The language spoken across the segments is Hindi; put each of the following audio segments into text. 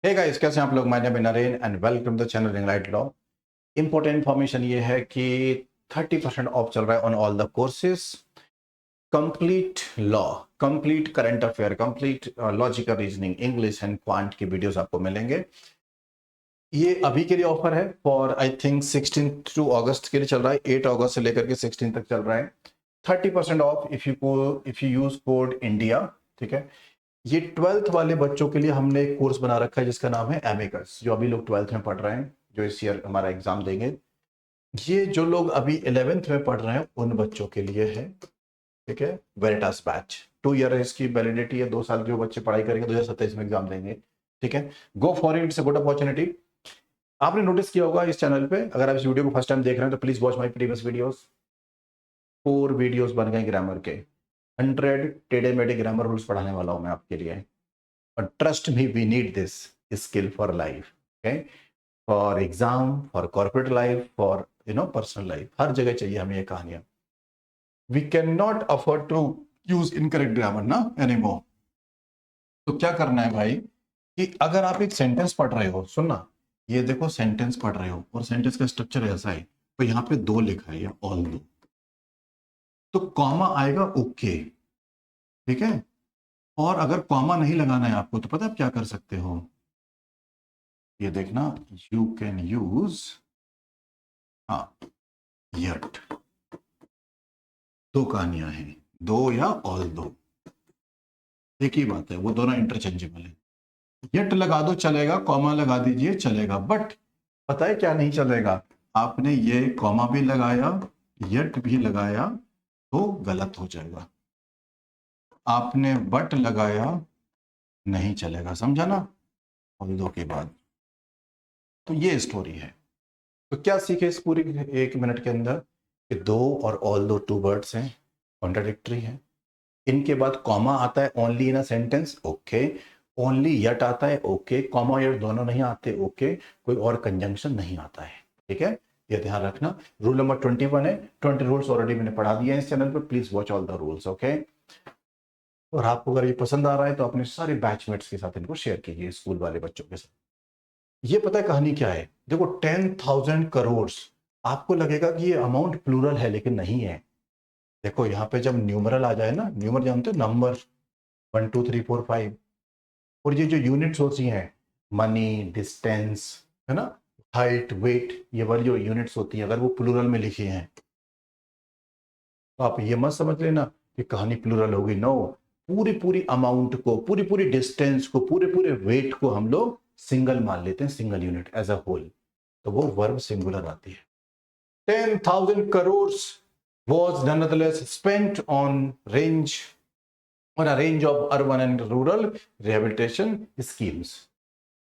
हे गाइस, कैसे हैं आप लोग। My name is Naren and welcome to the channel ring light law. Important information ये है कि 30% ऑफ चल रहा है on all the courses. Complete law, complete current affair, complete logical reasoning, English and quant की वीडियोस आपको मिलेंगे। ये अभी के लिए ऑफर है for I think 16 to August के लिए चल रहा है। 8 अगस्त से लेकर के 16 तक चल रहा है। 30% of if you use code India. ठीक है। ये 12th वाले बच्चों के लिए हमने एक कोर्स बना रखा है जिसका नाम है एमिकस, जो अभी लोग 12th में पढ़ रहे हैं, जो इस ईयर हमारा एग्जाम देंगे। ये जो लोग अभी 11th में पढ़ रहे हैं उन बच्चों के लिए है। ठीक है। वेरिटास बैच 2 ईयर है, इसकी वैलिडिटी है, 2 साल जो बच्चे पढ़ाई करेंगे 2027 में एग्जाम देंगे। ठीक है। Go for it, it's a good opportunity. आपने नोटिस किया होगा इस चैनल पे, अगर आप इस वीडियो को फर्स्ट टाइम देख रहे हैं तो please watch my previous videos. 4 videos बन गए ग्रामर के। 100 टेढ़े मेढ़े ग्रामर रूल्स पढ़ाने वाला हूं मैं आपके लिए। But trust me, we need this skill for life. Okay, for exam, for corporate life, for personal life, हर जगह चाहिए हमें ये कहानियां। We cannot afford to use incorrect grammar ना anymore। तो क्या करना है भाई कि अगर आप एक सेंटेंस पढ़ रहे हो, सुनना, ये देखो सेंटेंस पढ़ रहे हो और सेंटेंस का स्ट्रक्चर ऐसा है, तो यहाँ पे दो लिखा है या ऑल दो, तो कॉमा आएगा ओके। ठीक है। और अगर कॉमा नहीं लगाना है आपको तो पता है आप क्या कर सकते हो, ये देखना, यू कैन यूज यट। दो कहानियां हैं, दो या ऑल दो, एक ही बात है, वो दोनों इंटरचेंजेबल है। यट लगा दो चलेगा, कॉमा लगा दीजिए चलेगा, बट पता है क्या नहीं चलेगा, आपने ये कॉमा भी लगाया, यट भी लगाया तो गलत हो जाएगा। आपने बट लगाया नहीं चलेगा, समझा ना, ऑल दो के बाद। तो ये स्टोरी है। तो क्या सीखे इस पूरी 1 मिनट के अंदर कि दो और ऑल दो टू वर्ड्स हैं, कॉन्ट्राडिक्टरी हैं। इनके बाद कॉमा आता है only in a sentence, okay. Only yet आता है, ओके। कॉमा यट दोनों नहीं आते, ओके। कोई और कंजंक्शन नहीं आता है। ठीक है। ये ध्यान रखना। रूल नंबर 21 है। 20 रूल्स ऑलरेडी मैंने पढ़ा दिए हैं इस चैनल पे, please watch all the rules, okay. और आपको अगर ये पसंद आ रहा है तो अपने सारे बैचमेट्स के साथ इनको शेयर कीजिए, स्कूल वाले बच्चों के साथ। ये पता है कहानी क्या है, देखो 10,000 करोड़, आपको लगेगा कि ये अमाउंट प्लूरल है, लेकिन नहीं है। देखो यहाँ पे जब न्यूमरल आ जाए ना, न्यूमर जानते हो, नंबर 1 2 3 4 5, और ये जो यूनिट्स होती हैं, मनी, डिस्टेंस, है ना, हाइट, वेट, ये वाली जो यूनिट्स होती हैं, अगर वो प्लूरल में लिखी हैं तो आप ये मत समझ लेना कि कहानी प्लूरल होगी। नो, पूरी पूरी अमाउंट को, पूरी पूरी डिस्टेंस को, पूरे पूरे वेट को हम लोग सिंगल मान लेते हैं, single unit as a whole, तो वो वर्ब सिंगुलर आती है। 10,000 crore was nonetheless spent on a range of urban and rural rehabilitation schemes।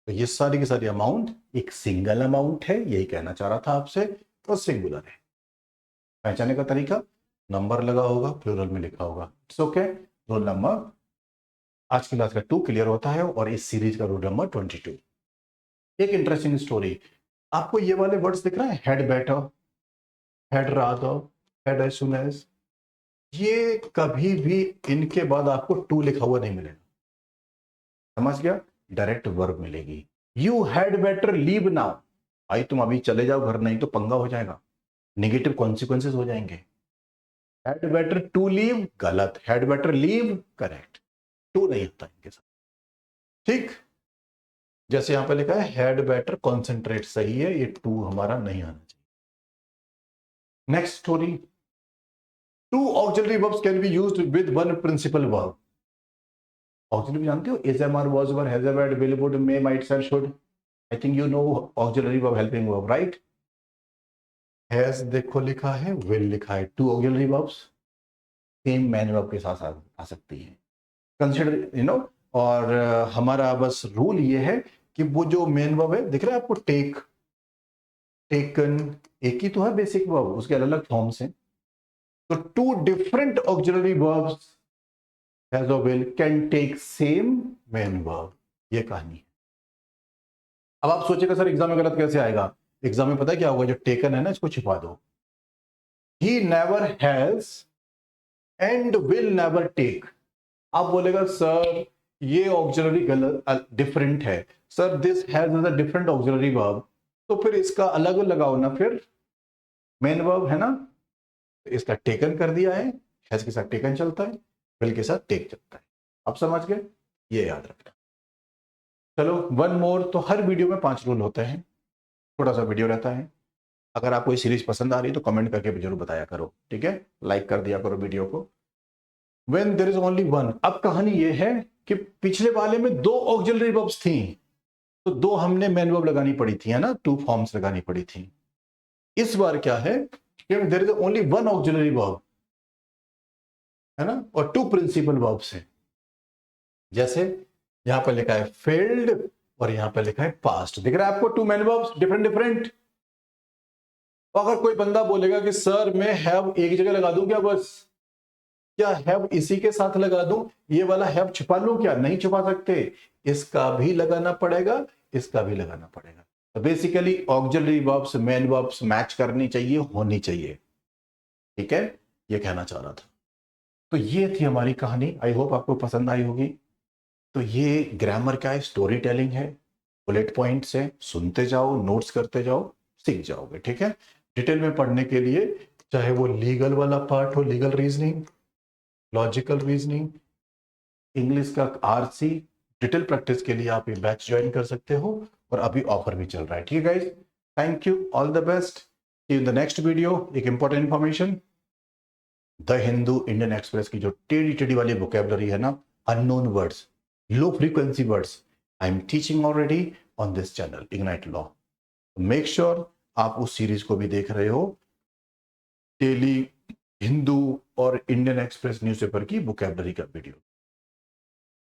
तो ये सारी की सारी अमाउंट एक सिंगल अमाउंट है, यही कहना चाह रहा था आपसे, तो सिंगुलर है। पहचानने का तरीका, नंबर लगा होगा, प्लूरल में लिखा होगा, इट्स ओके। रोल नंबर, आज की क्लास का 2 क्लियर होता है और इस सीरीज का रोल नंबर 22। एक इंटरेस्टिंग स्टोरी, आपको ये वाले वर्ड्स दिख रहे हैं, had better, had rather, had as soon as, ये कभी भी इनके बाद आपको टू लिखा हुआ नहीं मिलेगा, समझ गया। डायरेक्ट वर्ब मिलेगी। You had better leave now, भाई तुम अभी चले जाओ घर, नहीं तो पंगा हो जाएगा, नेगेटिव कॉन्सिक्वेंसेस हो जाएंगे। हैड बेटर टू लीव गलत, had better leave correct, to नहीं होता इनके साथ। ठीक, जैसे यहां पे लिखा है हैड बेटर कॉन्सेंट्रेट, सही है, ये टू हमारा नहीं आना चाहिए। Next story, two auxiliary verbs can be used with one principal verb. Auxiliary जानते हो, is, am, are, was, were, has, had, will, would, may, might, shall, should. I think you know auxiliary verb, helping verb, right. Has देखो लिखा है, विल लिखा है, two auxiliary verbs same main verb के साथ आ सकती है, कंसिडर और हमारा बस रूल ये है कि वो जो मेन वर्ब है, दिख रहा है आपको, टेक, टेकन, एक ही तो है बेसिक वर्ब, उसके अलग अलग फॉर्म्स हैं। तो two different auxiliary verbs has और will can take same main verb, ये कहानी है। अब आप सोचेगा सर एग्जाम में गलत कैसे आएगा, एग्जाम में पता है क्या होगा, जो टेकन है ना इसको छिपा दो, he never has and will never take. आप बोलेगा सर ये ऑक्सिलरी गलत डिफरेंट है, sir this has a different auxiliary verb, तो फिर इसका अलग लगाओ ना, फिर मेन वर्ब है ना, इसका टेकन कर दिया है, हैज के साथ टेकन चलता है, विल के साथ टेक चलता है। आप समझ गए, ये याद रखना। चलो वन मोर, तो हर वीडियो में 5 रूल होते हैं, छोटा सा वीडियो रहता है। अगर आपको ये सीरीज पसंद आ रही है तो कमेंट करके जरूर बताया करो, ठीक है, लाइक कर दिया करो वीडियो को। When there is only one, अब कहानी ये है कि पिछले वाले में 2 ऑक्सिलरी वर्ब्स थी, तो 2 हमने मेन वर्ब लगानी पड़ी थी, है ना, 2 फॉर्म्स लगानी पड़ी थी। इस बार क्या है कि there is only one auxiliary verb, है ना, और 2 प्रिंसिपल वर्ब्स हैं। जैसे यहां पर लिखा है फेल्ड और यहां पर लिखा है पास्ट, दिख रहा है आपको 2 मेन वर्ब्स डिफरेंट डिफरेंट। तो अगर कोई बंदा बोलेगा कि सर मैं हैव एक जगह लगा दूं क्या, बस क्या हैव इसी के साथ लगा दूं, ये वाला हैव छुपा लूं क्या, नहीं छुपा सकते, इसका भी लगाना पड़ेगा, इसका भी लगाना पड़ेगा। तो basically auxiliary verbs main verbs match करनी चाहिए, होनी चाहिए, ठीक है, ये कहना चाह रहा था। तो ये थी हमारी कहानी, आई होप आपको पसंद आई होगी। तो ये ग्रामर का है, स्टोरी टेलिंग है, बुलेट पॉइंट्स है, सुनते जाओ, नोट्स करते जाओ, सीख जाओगे, ठीक है। डिटेल में पढ़ने के लिए चाहे वो लीगल वाला पार्ट हो, legal reasoning, logical reasoning, English का आरसी, डिटेल प्रैक्टिस के लिए आप ये बैच ज्वाइन कर सकते हो, और अभी ऑफर भी चल रहा है, ठीक है guys. Thank you, all the best, see you in the next video. एक important information, the Hindu Indian Express की जो टेढ़ी टेढ़ी वाली वोकेबलरी है ना, unknown words, low frequency words, I am teaching already on this channel Ignite law. Make sure आप उस सीरीज को भी देख रहे हो, डेली हिंदू और इंडियन एक्सप्रेस न्यूज़पेपर की वोकेबलरी का वीडियो।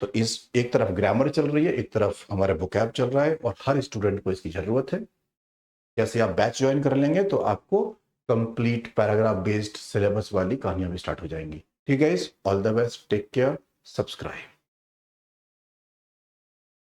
तो इस एक तरफ ग्रामर चल रही है, एक तरफ हमारा वोकैब चल रहा है, और हर स्टूडेंट को इसकी जरूरत है। जैसे आप बैच ज्वाइन कर लेंगे तो आपको कंप्लीट पैराग्राफ बेस्ड सिलेबस वाली कहानियां भी स्टार्ट हो जाएंगी, ठीक है। All the best, take care, subscribe.